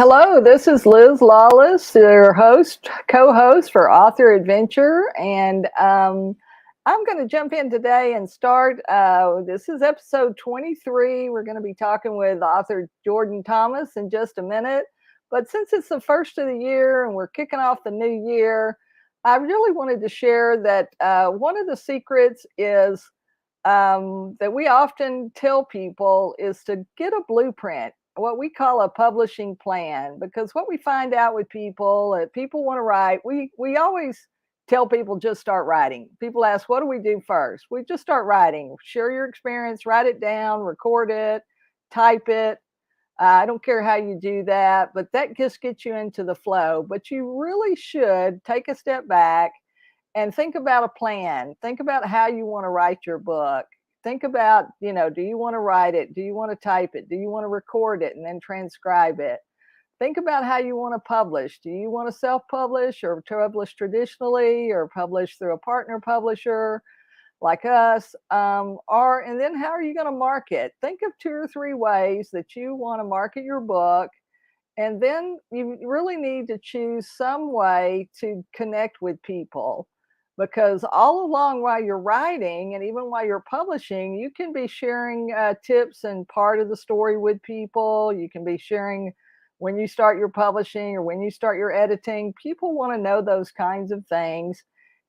Hello, this is Liz Lawless, your co-host for Author Adventure, and I'm going to jump in today and start. This is episode 23. We're going to be talking with author Jordan Thomas in just a minute. But since it's the first of the year and we're kicking off the new year, I really wanted to share that one of the secrets is that we often tell people is to get a blueprint, what we call a publishing plan, because what we find out with people, people want to write. We always tell people just start writing. People ask, what do we do first? We just start writing. Share your experience, write it down, record it, type it. I don't care how you do that, but that just gets you into the flow. But you really should take a step back and think about a plan. Think about how you want to write your book. Think about, do you want to write it? Do you want to type it? Do you want to record it and then transcribe it? Think about how you want to publish. Do you want to self-publish or publish traditionally or publish through a partner publisher like us? And then how are you going to market? Think of 2 or 3 ways that you want to market your book. And then you really need to choose some way to connect with people, because all along while you're writing and even while you're publishing, you can be sharing tips and part of the story with people. You can be sharing when you start your publishing or when you start your editing. People want to know those kinds of things,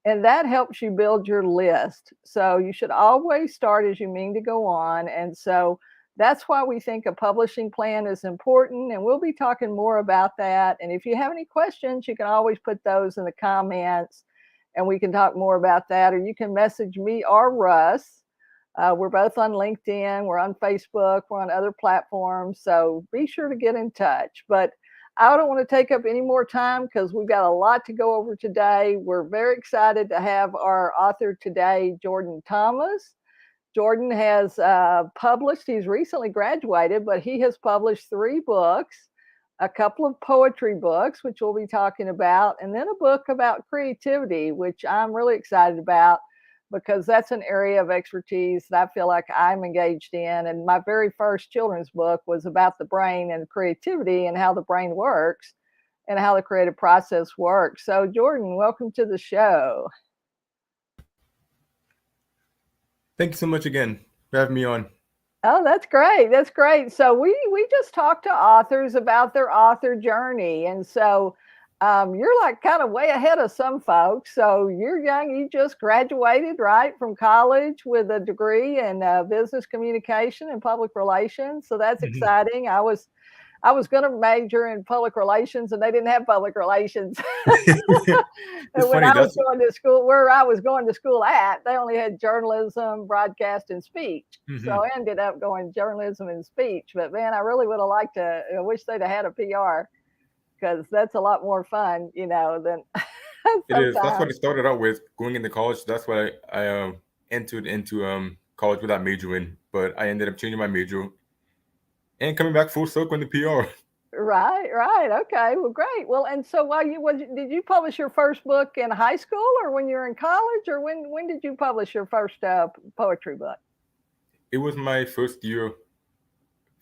and that helps you build your list. So you should always start as you mean to go on. And so that's why we think a publishing plan is important, and we'll be talking more about that. And if you have any questions, you can always put those in the comments and we can talk more about that, or you can message me or Russ. We're both on LinkedIn, we're on Facebook, we're on other platforms, so be sure to get in touch. But I don't want to take up any more time because we've got a lot to go over today. We're very excited to have our author today, Jordan Thomas. Jordan has published, he's recently graduated, but he has published 3 books, a couple of poetry books, which we'll be talking about, and then a book about creativity, which I'm really excited about because that's an area of expertise that I feel like I'm engaged in. And my very first children's book was about the brain and creativity and how the brain works and how the creative process works. So Jordan, welcome to the show. Thank you so much again for having me on. Oh, that's great. That's great. So we just talk to authors about their author journey. And so you're like kind of way ahead of some folks. So you're young. You just graduated, right, from college with a degree in business communication and public relations. So that's Mhm. exciting. I was going to major in public relations, and they didn't have public relations. It's And when funny. I was That's going to school, where I was going to school at, they only had journalism, broadcast, and speech. So mhm. I ended up going journalism and speech. But man, I really would have liked to. I wish they'd have had a PR because that's a lot more fun, than It is. That's what sometimes. it started out with. Going into college. That's why I entered into college without majoring, but I ended up changing my major and coming back full circle in the PR. Right, right. Okay. Well, great. Well, and so while did you publish your first book in high school or when you were in college, or when did you publish your first poetry book? It was my first year,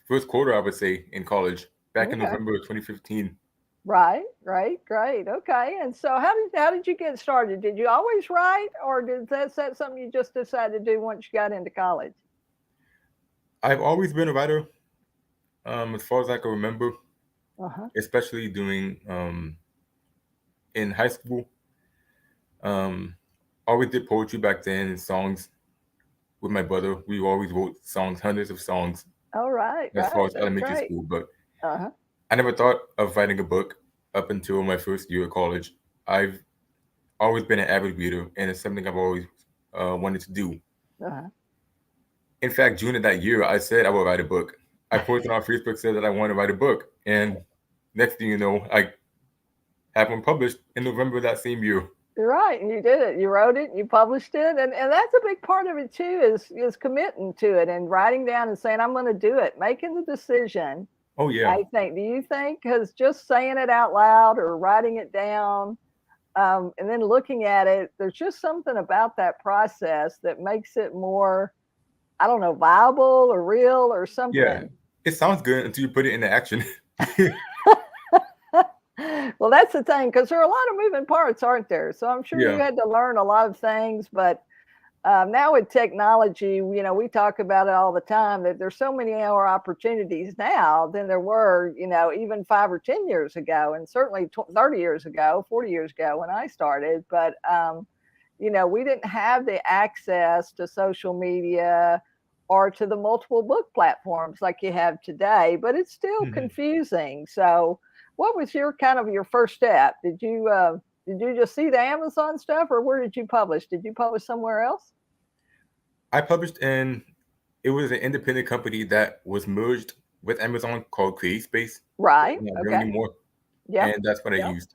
first quarter, I would say, in college back in Okay. November of 2015. Right, right, great. Okay. And so how did you get started? Did you always write, or that something you just decided to do once you got into college? I've always been a writer, as far as I can remember, Uh-huh. especially doing in high school. Um, always did poetry back then and songs with my brother. We always wrote songs, hundreds of songs, All right, as far right. as That's elementary great. school. But Uh-huh. I never thought of writing a book up until my first year of college. I've always been an avid reader, and it's something I've always wanted to do. Uh-huh. In fact, June of that year, I said I would write a book. I posted on Facebook, said that I want to write a book, and next thing you know, I have one published in November of that same year. You're right, and you did it. You wrote it, you published it, and that's a big part of it too. Is committing to it and writing down and saying I'm going to do it, making the decision. Oh yeah, I think. Do you think? Because just saying it out loud or writing it down, and then looking at it, there's just something about that process that makes it more, I don't know, viable or real or yeah. something. It sounds good until you put it into action. Well, that's the thing, because there are a lot of moving parts, aren't there? So I'm sure you Yeah. had to learn a lot of things, but now with technology, we talk about it all the time that there's so many more opportunities now than there were, even 5 or 10 years ago, and certainly 30 years ago, 40 years ago when I started. But, we didn't have the access to social media or to the multiple book platforms like you have today, but it's still Mhm. confusing. So, what was your kind of your first step? Did you just see the Amazon stuff, or where did you publish? Did you publish somewhere else? I published in it was an independent company that was merged with Amazon called CreateSpace. Right. Not there Okay. anymore, Yep. and that's what I Yep. used.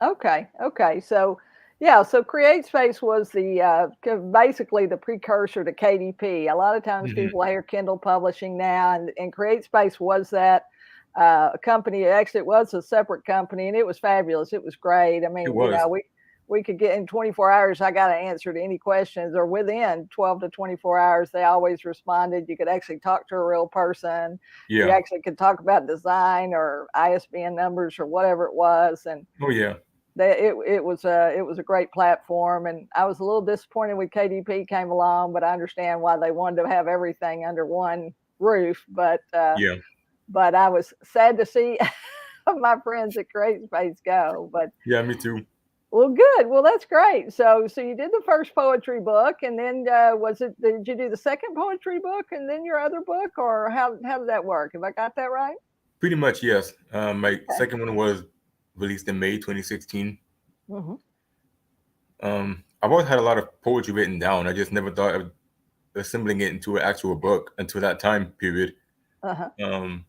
Okay. Okay. So, yeah. So, CreateSpace was basically the precursor to KDP. A lot of times Hmm. people hear Kindle Publishing now, and CreateSpace was that company. Actually, it was a separate company, and it was fabulous. It was great. I It mean, was. we could get in 24 hours. I got an answer to any questions, or within 12 to 24 hours, they always responded. You could actually talk to a real person. You Yeah. actually could talk about design or ISBN numbers or whatever it was, and Oh yeah. it was a great platform. And I was a little disappointed when KDP came along, but I understand why they wanted to have everything under one roof. Yeah. But I was sad to see my friends at CreateSpace go. But Yeah. Me too. well, good. Well, that's great. So you did the first poetry book, and then did you do the second poetry book, and then your other book, or how did that work? Have I got that right? Pretty much, yes. My Okay. second one was released in May 2016. Hmm. I've always had a lot of poetry written down. I just never thought of assembling it into an actual book until that time period. Uh-huh. Um,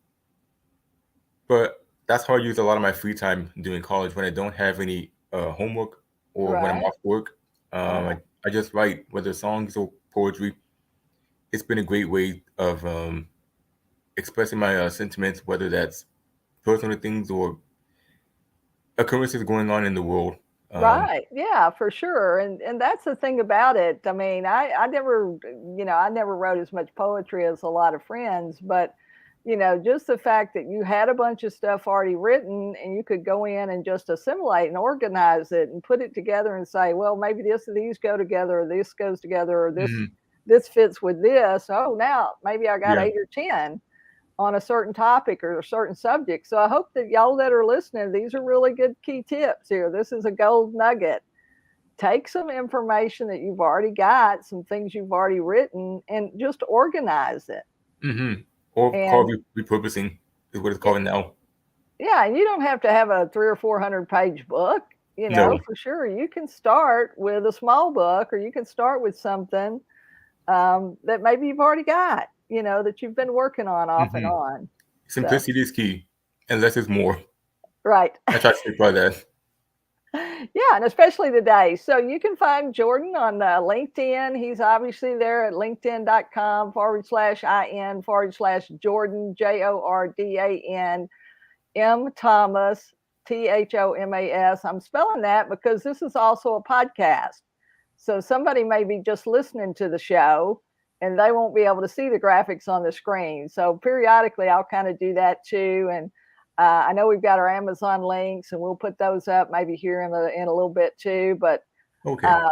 but that's how I use a lot of my free time during college when I don't have any homework or when I'm Right. off work. Uh-huh. I just write, whether songs or poetry. It's been a great way of expressing my sentiments, whether that's personal things or occurrences going on in the world. Um, Right. Yeah, for sure. And that's the thing about it. I mean, I never wrote as much poetry as a lot of friends, but just the fact that you had a bunch of stuff already written and you could go in and just assimilate and organize it and put it together and say, well, maybe these go together, or this goes together, or this mhm. this fits with this. Oh, now maybe I got Yeah. 8 or 10 on a certain topic or a certain subject. So I hope that y'all that are listening, these are really good key tips here. This is a gold nugget. Take some information that you've already got, some things you've already written, and just organize it. Hmm. Or called And repurposing is what it's yeah, called now. yeah, and you don't have to have a 300 or 400 page book. No. For sure. You can start with a small book, or you can start with something that maybe you've already got, that you've been working on off and Hmm. on. So, Simplicity is key, and less is more. right. I try to stick by that. Yeah, and especially today. So you can find Jordan on LinkedIn. He's obviously there at linkedin.com/in/Jordan, JORDAN, Thomas, THOMAS. I'm spelling that because this is also a podcast. So somebody may be just listening to the show and they won't be able to see the graphics on the screen. So periodically I'll kind of do that too. And I know we've got our Amazon links, and we'll put those up maybe here in a little bit too. Okay. Uh,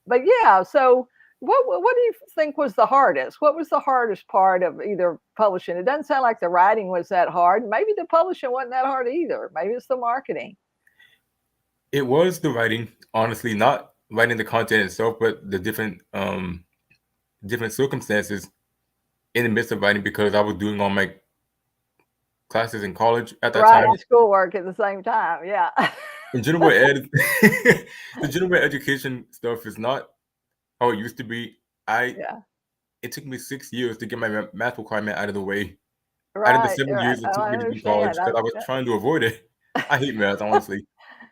but yeah. So what do you think was the hardest? What was the hardest part of either publishing? It doesn't sound like the writing was that hard. Maybe the publishing wasn't that hard either. Maybe it's the marketing. It was the writing, honestly, not writing the content itself, but the different circumstances in the midst of writing because I was doing all my classes in college at that Right, time. and schoolwork at the same time. Yeah. In general ed, the general education stuff is not how it used to be. I Yeah. It took me 6 years to get my math requirement out of the way out of the Right. 7 years it Oh, took I me to do college understand. because I was trying to avoid it. I hate math, honestly.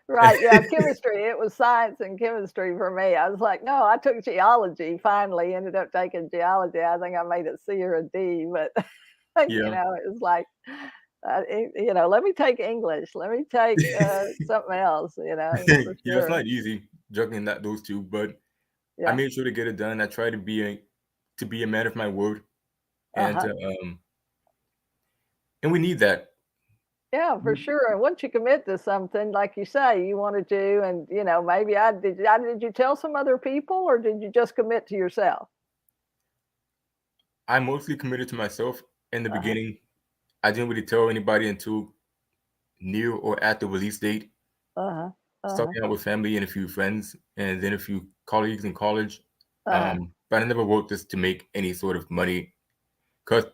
Right. Yeah. Chemistry. It was science and chemistry for me. I was like, no, I took geology finally, ended up taking geology. I think I made a C or a D, but Yeah, it was like, let me take English. Let me take something else, for yeah, it's sure. not easy juggling those two, but I Yeah. made sure to get it done. I tried to be a man of my word, and Uh-huh. to, and we need that. Yeah, for sure. And once you commit to something, like you say, you want to do, and maybe did you tell some other people, or did you just commit to yourself? I mostly committed to myself in the Uh-huh. beginning. I didn't really tell anybody until near or at the release date. Uh-huh. Uh-huh. Starting out with family and a few friends, and then a few colleagues in college. Uh-huh. But I never wrote this to make any sort of money, because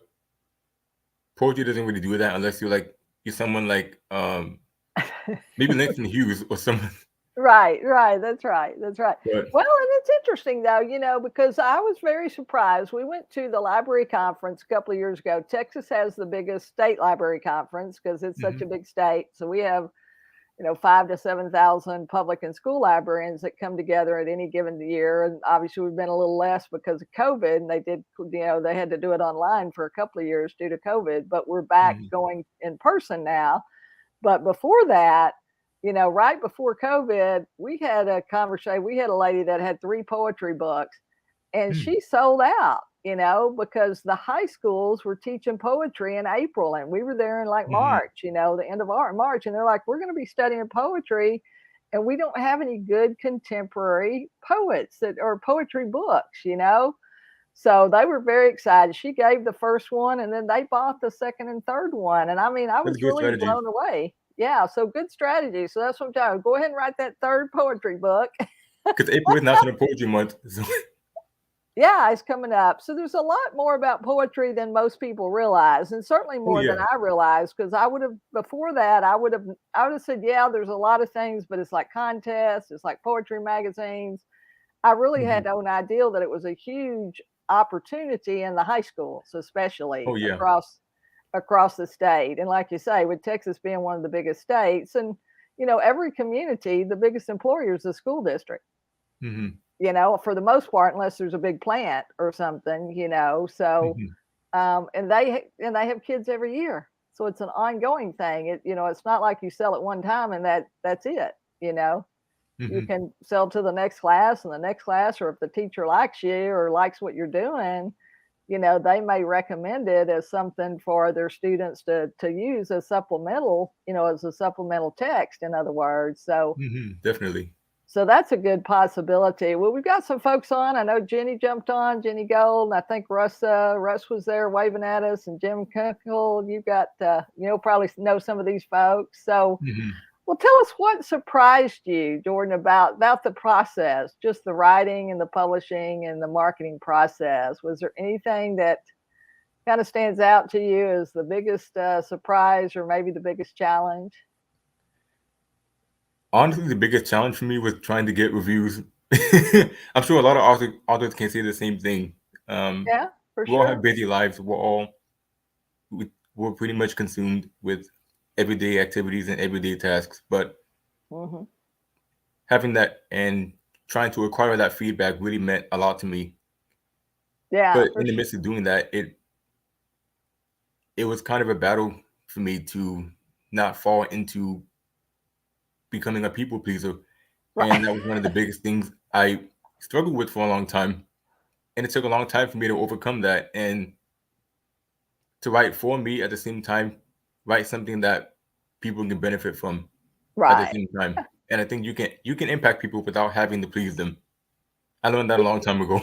poetry doesn't really do that unless you're someone like maybe Langston Hughes or someone. Right, right. That's right. That's right. But Well, and it's interesting though, because I was very surprised. We went to the library conference a couple of years ago. Texas has the biggest state library conference because it's such a mhm, big state. So we have 5 to 7,000 public and school librarians that come together at any given year. And obviously, we've been a little less because of COVID, and they had to do it online for a couple of years due to COVID. But we're back mhm, going in person now. But before that, right before COVID, we had a conversation. We had a lady that had 3 poetry books, and mm, she sold out, because the high schools were teaching poetry in April, and we were there in like mhm, March, the end of March, and they're like, we're going to be studying poetry, and we don't have any good contemporary poets that or poetry books. So they were very excited. She gave the first one, and then they bought the second and third one. And I mean, I that's was a good really strategy. blown away. Yeah, so good strategy. So that's what I'm telling you. Go ahead and write that third poetry book. Because April is National Poetry Month. So, Yeah, it's coming up. So there's a lot more about poetry than most people realize, and certainly oh more than yeah. I realized. Because I would have before that, I would have said, yeah, there's a lot of things, but it's like contests, it's like poetry magazines. I really Mhm. had no idea that it was a huge opportunity in the high schools, especially Oh yeah. across the state. And like you say, with Texas being one of the biggest states, and every community, the biggest employer is the school district. Mhm, For the most part, unless there's a big plant or something. So, mhm, and they have kids every year, so it's an ongoing thing. It's not like you sell it one time and that's it. You mhm, can sell to the next class and the next class, or if the teacher likes you or likes what you're doing, they may recommend it as something for their students to use as supplemental, as a supplemental text, in other words. So mhm, definitely. so that's a good possibility. Well, we've got some folks on. I know Jenny jumped on, Jenny Gold, and I think Russ was there waving at us, and Jim Kunkel. You've got probably know some of these folks. So Mhm. well, tell us what surprised you, Jordan, about the process, just the writing and the publishing and the marketing process. Was there anything that kind of stands out to you as the biggest surprise, or maybe the biggest challenge? Honestly, the biggest challenge for me was trying to get reviews. I'm sure a lot of authors can say the same thing. Um, Yeah, for we all have sure. busy lives. We're pretty much consumed with everyday activities and everyday tasks. But Hmm. having that and trying to acquire that feedback really meant a lot to me. Yeah, But for in the sure. midst of doing that, it was kind of a battle for me to not fall into becoming a people pleaser. And Right. that was one of the biggest things I struggled with for a long time. And it took a long time for me to overcome that and to write for me at the same time, write something that people can benefit from at the Right. same time. And I think you can impact people without having to please them. I learned that a long time ago.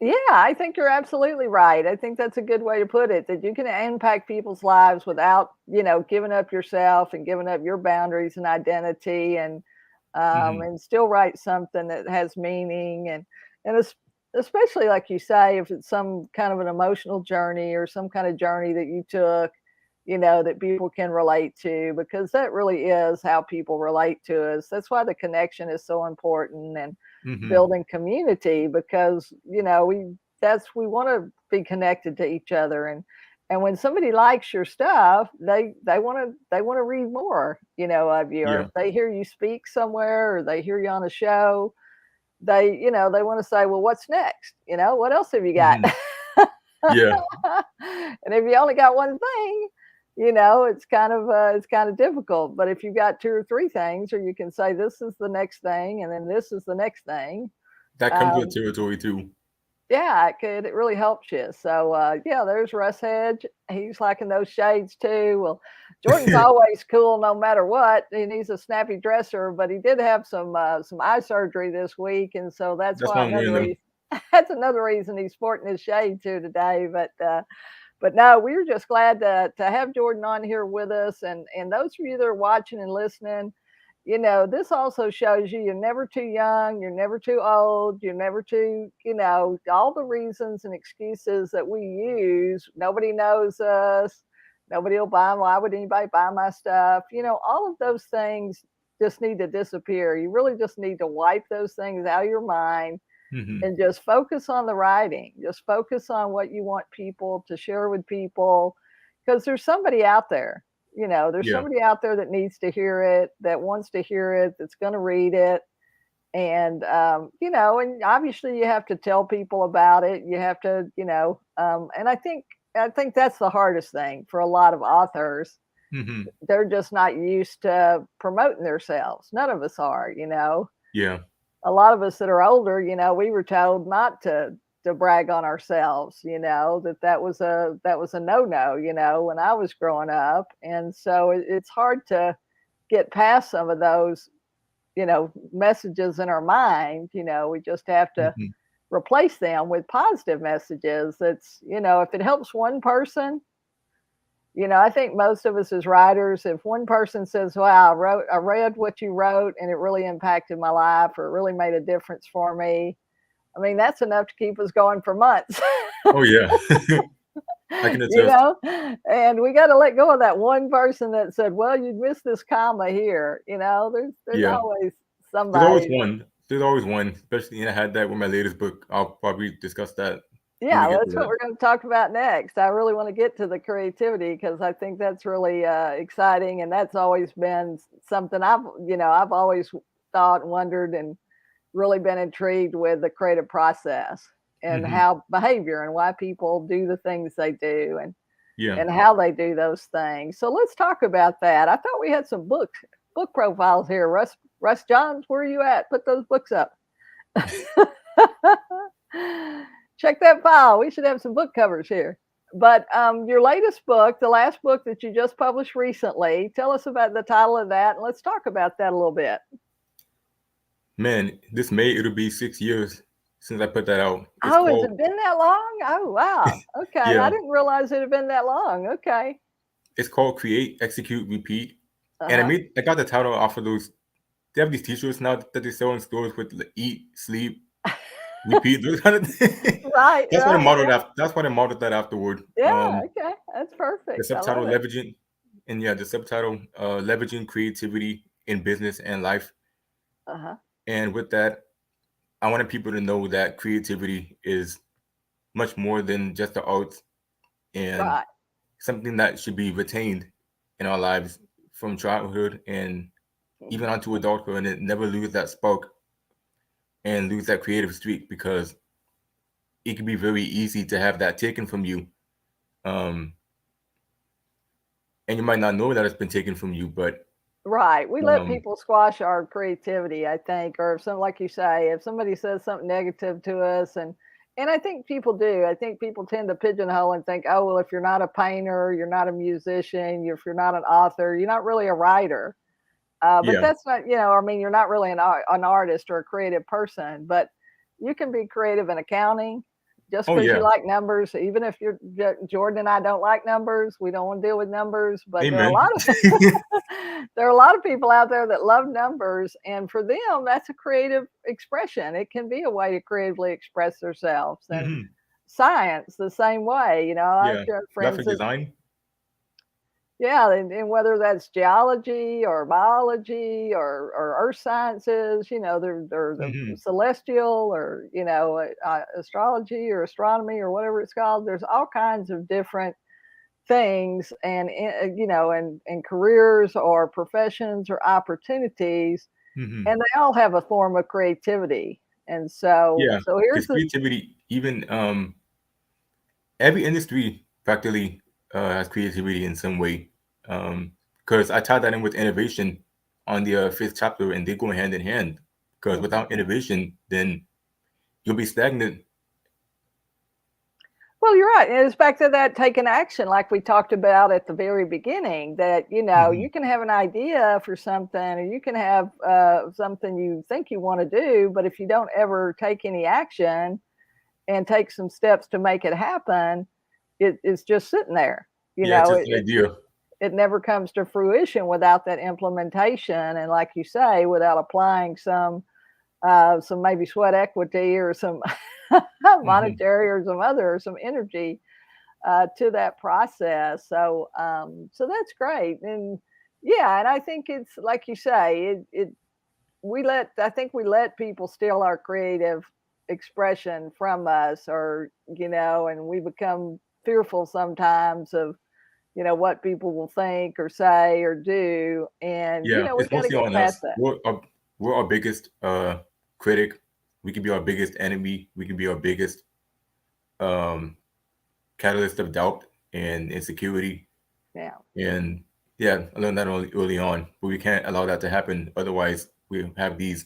Yeah, I think you're absolutely right. I think that's a good way to put it, that you can impact people's lives without, giving up yourself and giving up your boundaries and identity, Hmm. and still write something that has meaning, and especially like you say, if it's some kind of an emotional journey or some kind of journey that you took, that people can relate to, because that really is how people relate to us. That's why the connection is so important, and Hmm. building community, because we want to be connected to each other, and when somebody likes your stuff, they want to read more, of you, or Yeah. if they hear you speak somewhere, or they hear you on a show, they want to say, well, what's next, what else have you got? Hmm. Yeah. And if you only got one thing, it's kind of difficult. But if you've got two or three things, or you can say this is the next thing, and then this is the next thing. That comes with um, territory too. Yeah, it could. It really helps you. So, yeah, there's Russ Hedge. He's liking those shades too. Well, Jordan's always cool no matter what, and he's a snappy dresser. But he did have some eye surgery this week, and so that's That's why why I'm another wearing them. reason. That's another reason he's sporting his shade too today. But no, we were just glad to have Jordan on here with us, and those of you that are watching and listening, this also shows you you're never too young, you're never too old, you're never too, all the reasons and excuses that we use. Nobody knows us. Nobody will buy. Why would anybody buy my stuff? All of those things just need to disappear. You really just need to wipe those things out of your mind Hmm. and just focus on the writing. Just focus on what you want people to share with people because there's somebody out there. There's Yeah. somebody out there that needs to hear it, that wants to hear it, that's going to read it. And obviously you have to tell people about it. You have to, and I think that's the hardest thing for a lot of authors. Hmm. They're just not used to promoting themselves. None of us are. Yeah. A lot of us that are older, we were told not to brag on ourselves, that was a no-no, when I was growing up. And so it's hard to get past some of those, messages in our mind. We just have to Hmm. replace them with positive messages. If it helps one person, I think most of us as writers, if one person says, "Wow, I read what you wrote and it really impacted my life or it really made a difference for me," I mean, that's enough to keep us going for months. Oh yeah. I can you attest. know, and we got to let go of that one person that said, "Well, you missed this comma here." There's Yeah. always There's always somebody. one. There's always one. Especially, and I had that with my latest book. I'll probably discuss that when Yeah, we get to that's what that. we're going to talk about next. I really want to get to the creativity because I think that's really exciting, and that's always been something I've always thought and wondered and really been intrigued with the creative process and Hmm. how behavior and why people do the things they do Yeah. and how they do those things. So let's talk about that. I thought we had some book profiles here. Russ Johns, where are you at? Put those books up. Check that file. We should have some book covers here. But your latest book, the last book that you just published recently, tell us about the title of that, and let's talk about that a little bit. Man, this May it'll be 6 years since I put that out. It's Oh, has called it been that long? Oh, wow. Okay, I yeah. didn't realize it had been that long. Okay. It's called Create, Execute, Repeat. Uh And huh. I got the title off of those. They have these T-shirts now that they sell in stores with eat, sleep, repeat, those kind of things. Right. That's what I Right. modeled Yeah. after. That's what I modeled that afterward. Yeah. Okay. That's The perfect. I subtitle love it. leveraging, and yeah, the subtitle leveraging creativity in business and life. Uh huh. And with that, I wanted people to know that creativity is much more than just the arts and Right. something that should be retained in our lives from childhood and even Hmm. onto adulthood, and it never lose that spark and lose that creative streak because it can be very easy to have that taken from you. Um, and you might not know that it's been taken from you, but Right. We let um, people squash our creativity, I think, or if some, like you say, if somebody says something negative to us, and I think people do. I think people tend to pigeonhole and think, oh, well, if you're not a painter, you're not a musician, if you're not an author, you're not really a writer. But yeah, that's not, I mean, you're not really an artist or a creative person, but you can be creative in accounting just oh because you yeah, like numbers. Even if Jordan and I don't like numbers, we don't want to deal with numbers, but there are a amen. lot of there are a lot of people out there that love numbers, and for them, that's a creative expression. It can be a way to creatively express themselves, and Hmm. science the same way. I Yeah, have friends graphic that, design. yeah, and whether that's geology or biology or earth sciences, they're the Hmm. celestial or astrology or astronomy or whatever it's called. There's all kinds of different things, and careers or professions or opportunities, Hmm. and they all have a form of creativity. And so Yeah, so here's because the creativity, even every industry practically has creativity in some way. Because I tie that in with innovation on the fifth chapter, and they go hand in hand. Because Mhm. without innovation, then you'll be stagnant Well, you're right. And it's back to that taking action, like we talked about at the very beginning, that, Hmm. you can have an idea for something, or you can have something you think you want to do, but if you don't ever take any action and take some steps to make it happen, it's just sitting there. You Yeah, it's know, just it, an it, idea. it never comes to fruition without that implementation. And like you say, without applying some maybe sweat equity or some Hmm. monetary or some other, or some energy to that process. So that's great. And yeah, and I think it's like you say, I think we let people steal our creative expression from us, or, and we become fearful sometimes of, what people will think or say or do. And, Yeah, we it's got to mostly get on past us. that. We're our biggest critic. We can be our biggest enemy. We can be our biggest um, catalyst of doubt and insecurity. Yeah. And yeah, I learned that early on, but we can't allow that to happen. Otherwise, we have these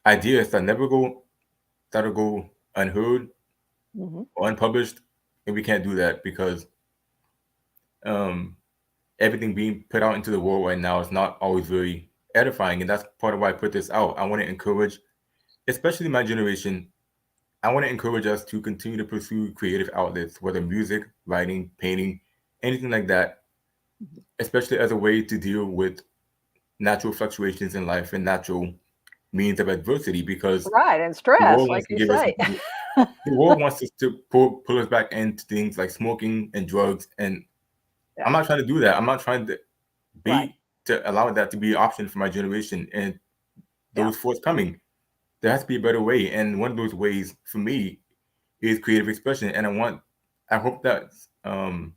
ideas that'll go unheard Hmm. or unpublished, and we can't do that because um, everything being put out into the world right now is not always very edifying, and that's part of why I put this out. I want to encourage, especially my generation. I want to encourage us to continue to pursue creative outlets, whether music, writing, painting, anything like that, especially as a way to deal with natural fluctuations in life and natural means of adversity, because Right. And the stress, world like wants to you give us say. the world wants us to pull us back into things like smoking and drugs, and Yeah. I'm not trying to do that. I'm not trying to Right. be to allow that to be an option for my generation and Yeah. those forthcoming. There has to be a better way, and one of those ways for me is creative expression. And I hope that um,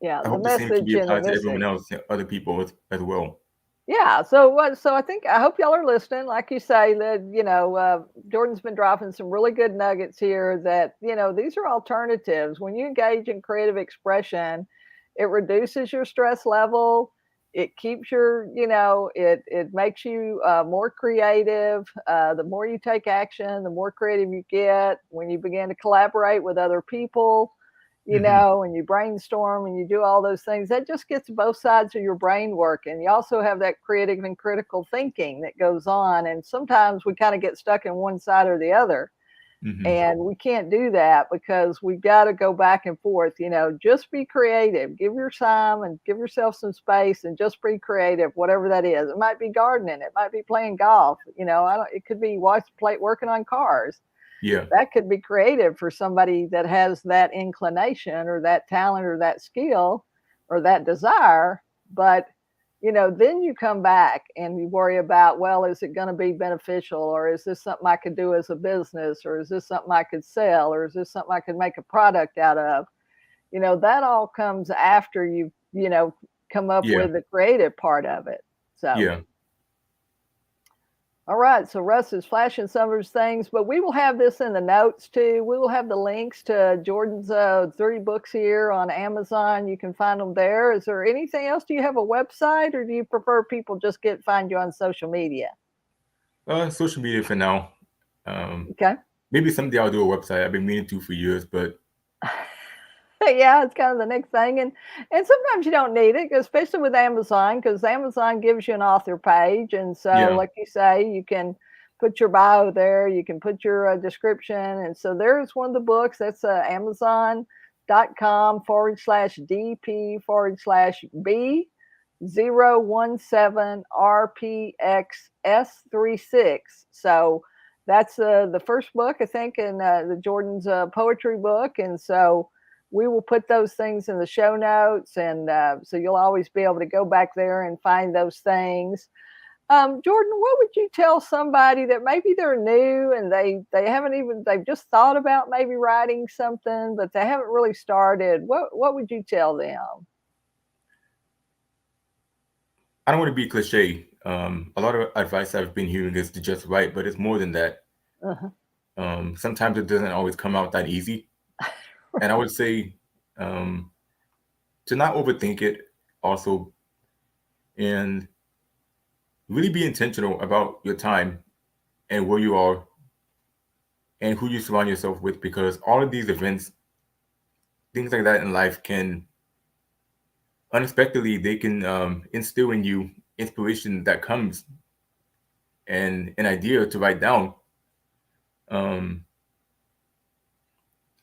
Yeah. I The hope the same can be message and the applied to everyone message. else, other people as well. Yeah. So I think, I hope y'all are listening. Like you say, that, Jordan's been dropping some really good nuggets here, that, these are alternatives. When you engage in creative expression, it reduces your stress level. It keeps it makes you more creative. The more you take action, the more creative you get. When you begin to collaborate with other people, Hmm. and you brainstorm and you do all those things, that just gets both sides of your brain working. You also have that creative and critical thinking that goes on. And sometimes we kind of get stuck in one side or the other. Hmm. And we can't do that, because we got to go back and forth. Just be creative, give your time and give yourself some space, and just be creative, whatever that is. It might be gardening, it might be playing golf, it could be working on cars. Yeah, That could be creative for somebody that has that inclination or that talent or that skill or that desire. But then you come back and you worry about, well, is it going to be beneficial, or is this something I could do as a business, or is this something I could sell, or is this something I could make a product out of? That all comes after you come up yeah, with the creative part of it. So yeah. all right, so Russ is flashing some of his things, but we will have this in the notes too. We will have the links to Jordan's 30 books here on Amazon. You can find them there. Is there anything else? Do you have a website, or do you prefer people just find you on social media? Social media for now. Um, Okay. Maybe someday I'll do a website. I've been meaning to for years, but Yeah, it's kind of the next thing. And sometimes you don't need it, especially with Amazon, because Amazon gives you an author page. And so, yeah, like you say, you can put your bio there, you can put your description. And so there's one of the books. That's amazon.com/DP/B017RPXS36. So that's the first book, I think, in the Jordan's poetry book. And so we will put those things in the show notes, and so you'll always be able to go back there and find those things. Jordan, what would you tell somebody that maybe they're new and they've just thought about maybe writing something, but they haven't really started? What would you tell them? I don't want to be cliche. A lot of advice I've been hearing is to just write, but it's more than that. Uh-huh. Sometimes it doesn't always come out that easy, and I would say um, to not overthink it, also, and really be intentional about your time and where you are and who you surround yourself with, because all of these events, things like that in life can unexpectedly, they can instill in you inspiration that comes and an idea to write down. Um,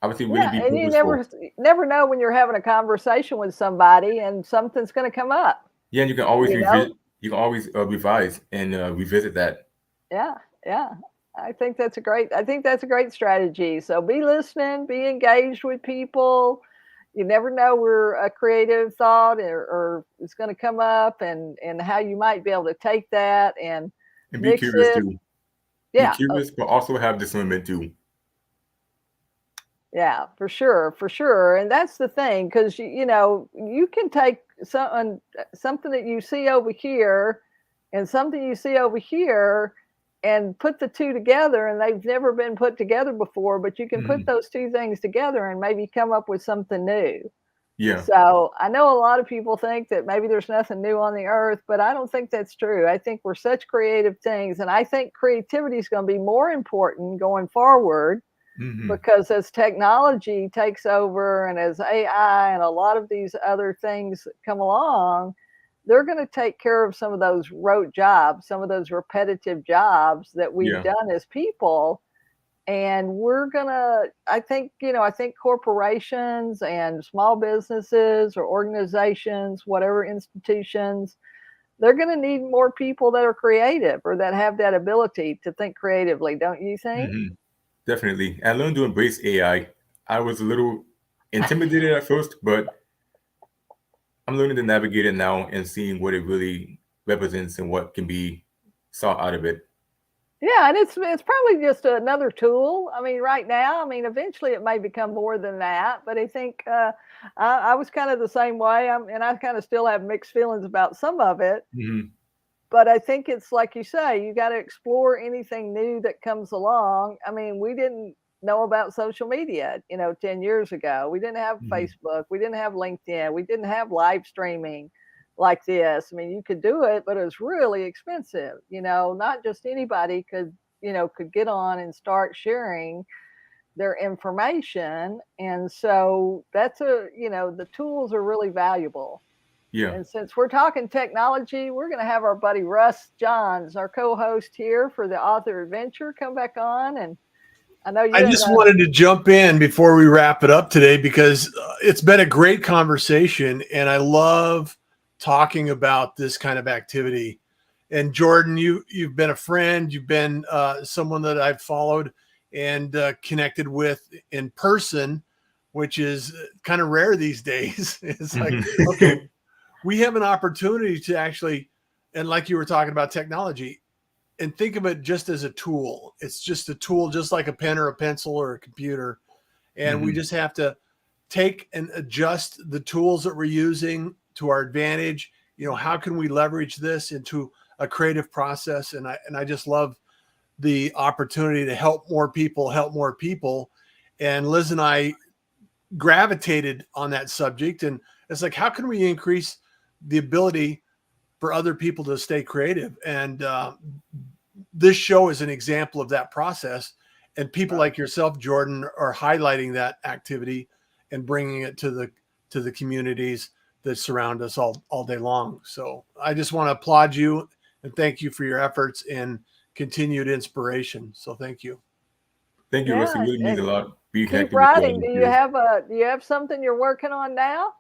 I would say really Yeah, be and you purposeful. never know when you're having a conversation with somebody and something's going to come up. Yeah, and you can always You know, revisit. You can always revise and revisit that. yeah, yeah. I think that's a great strategy. So be listening, be engaged with people. You never know where a creative thought or it's going to come up, and how you might be able to take that and And be mix curious it. too. Be Yeah. curious, but also have discernment too. Yeah, for sure, for sure. And that's the thing, because you can take something that you see over here and something you see over here and put the two together, and they've never been put together before, but you can put Mhm. those two things together and maybe come up with something new. Yeah. So I know a lot of people think that maybe there's nothing new on the earth, but I don't think that's true. I think we're such creative things, and I think creativity is going to be more important going forward, Hmm. because as technology takes over and as AI and a lot of these other things come along, they're going to take care of some of those rote jobs, some of those repetitive jobs that we've Yeah. done as people. And we're going to, I think corporations and small businesses or organizations, whatever institutions, they're going to need more people that are creative or that have that ability to think creatively, don't you think? Hmm. Definitely. I learned to embrace AI. I was a little intimidated at first, but I'm learning to navigate it now and seeing what it really represents and what can be sought out of it. Yeah, and it's probably just another tool. I mean, right now, I mean, eventually it may become more than that. But I think I was kind of the same way. And I kind of still have mixed feelings about some of it. Hmm. But I think it's like you say, you got to explore anything new that comes along. I mean, we didn't know about social media, 10 years ago. We didn't have Hmm. Facebook. We didn't have LinkedIn. We didn't have live streaming like this. I mean, you could do it, but it was really expensive. Not just anybody could get on and start sharing their information. And so the tools are really valuable. Yeah. And since we're talking technology, we're going to have our buddy Russ Johns, our co-host here for the Author Adventure, come back on. And I know I you and just wanted to jump in before we wrap it up today because it's been a great conversation and I love talking about this kind of activity. And Jordan, you've been a friend, you've been someone that I've followed and connected with in person, which is kind of rare these days. It's like, okay, Hmm. we have an opportunity to actually, and like you were talking about technology, and think of it just as a tool. It's just a tool, just like a pen or a pencil or a computer. And we Hmm. just have to take and adjust the tools that we're using to our advantage. How can we leverage this into a creative process? And I just love the opportunity to help more people. And Liz and I gravitated on that subject. And it's like, how can we increase the ability for other people to stay creative? And this show is an example of that process. And people like yourself, Jordan, are highlighting that activity and bringing it to the communities that surround us all day long. So I just want to applaud you and thank you for your efforts and continued inspiration. So thank you. Thank you, Russ. It yeah, really means a and lot being keep connected with you all writing. these years. Do you have something you're working on now?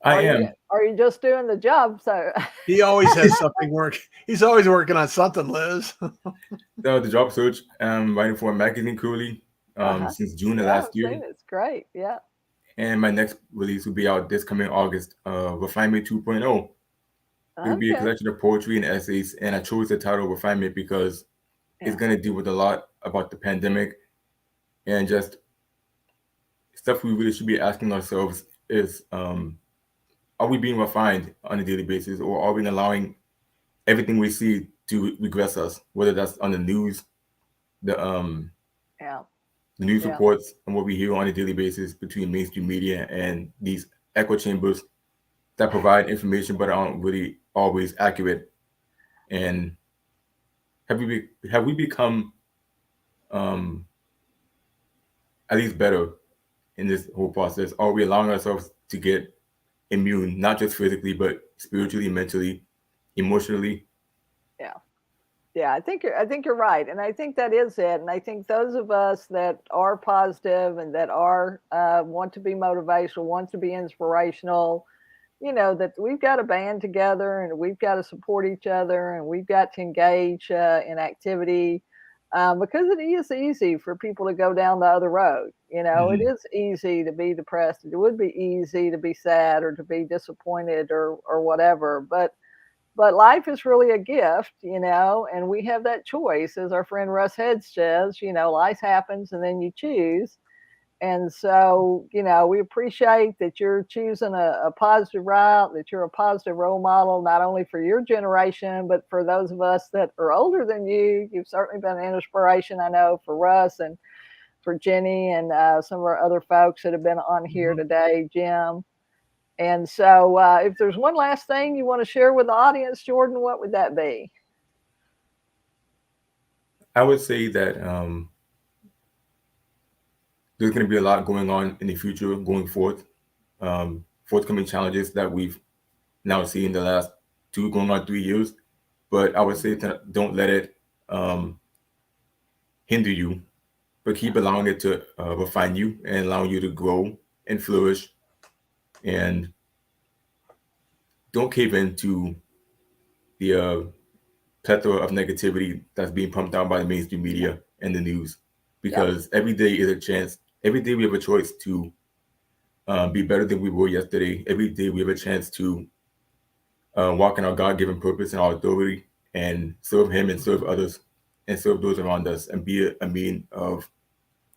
I Or am. are you just doing the job? So He always has something work. He's always working on something, Liz. The job search. I'm writing for a magazine currently uh-huh. since June of Yeah, last I've year. seen it. It's great. Yeah. And my next release will be out this coming August. Refinement 2.0. It will be a Okay. collection of poetry and essays, and I chose the title Refinement because it's Yeah. going to deal with a lot about the pandemic and just stuff we really should be asking ourselves is are we being refined on a daily basis, or are we allowing everything we see to regress us, whether that's on the news, the um Yeah. the news Yeah. reports, and what we hear on a daily basis between mainstream media and these echo chambers that provide information but aren't really always accurate. And have we become at least better in this whole process? Are we allowing ourselves to get immune, not just physically, but spiritually, mentally, emotionally? Yeah, I think you're right, and I think that is it. And I think those of us that are positive and that are want to be motivational, want to be inspirational, that we've got to band together and we've got to support each other and we've got to engage in activity because it is easy for people to go down the other road. It is easy to be depressed. It would be easy to be sad or to be disappointed or whatever, but life is really a gift, and we have that choice. As our friend Russ Head says, life happens and then you choose. And so, we appreciate that you're choosing a positive route, that you're a positive role model, not only for your generation, but for those of us that are older than you. You've certainly been an inspiration, I know, for Russ and for Jenny and some of our other folks that have been on here today, Jim. And so if there's one last thing you want to share with the audience, Jordan, what would that be? I would say that there's going to be a lot going on in the future going forth. Forthcoming challenges that we've now seen in the last 3 years. But I would say that don't let it hinder you, but keep allowing it to refine you and allowing you to grow and flourish. And don't cave into the plethora of negativity that's being pumped out by the mainstream media and the news, because every day is a chance. Every day we have a choice to be better than we were yesterday. Every day we have a chance to walk in our God-given purpose and our authority and serve Him and serve others and serve those around us and be a mean of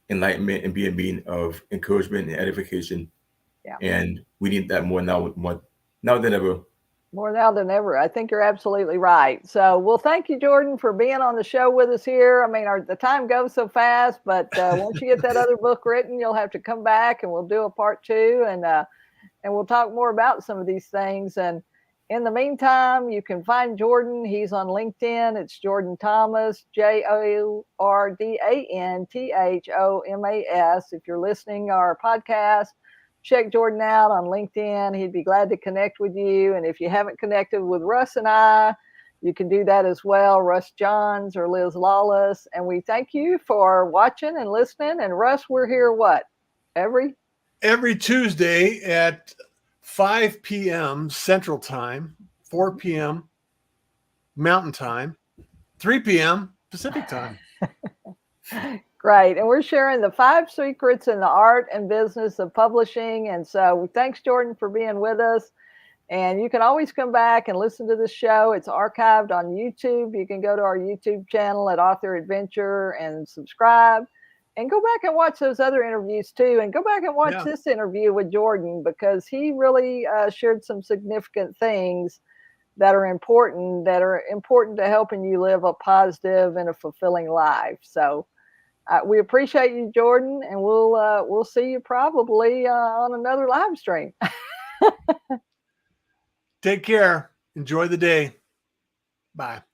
enlightenment and be a mean of encouragement and edification. Yeah. And we need that more now than ever. More now than ever. I think you're absolutely right. So, well, thank you, Jordan, for being on the show with us here. I mean, the time goes so fast, but once you get that other book written, you'll have to come back and we'll do a part 2 and we'll talk more about some of these things. And in the meantime, you can find Jordan. He's on LinkedIn. It's Jordan Thomas, JORDANTHOMAS. If you're listening to our podcast, check Jordan out on LinkedIn. He'd be glad to connect with you. And if you haven't connected with Russ and I, you can do that as well, Russ Johns or Liz Lawless. And we thank you for watching and listening. And Russ, we're here every Tuesday at 5 p.m. Central Time, 4 p.m. Mountain Time, 3 p.m. Pacific Time. Great. And we're sharing the 5 secrets in the art and business of publishing. And so thanks, Jordan, for being with us. And you can always come back and listen to the show. It's archived on YouTube. You can go to our YouTube channel at Author Adventure and subscribe. And go back and watch those other interviews too. And go back and watch this interview with Jordan, because he really shared some significant things that are important to helping you live a positive and a fulfilling life. So we appreciate you, Jordan, and we'll see you probably on another live stream. Take care. Enjoy the day. Bye.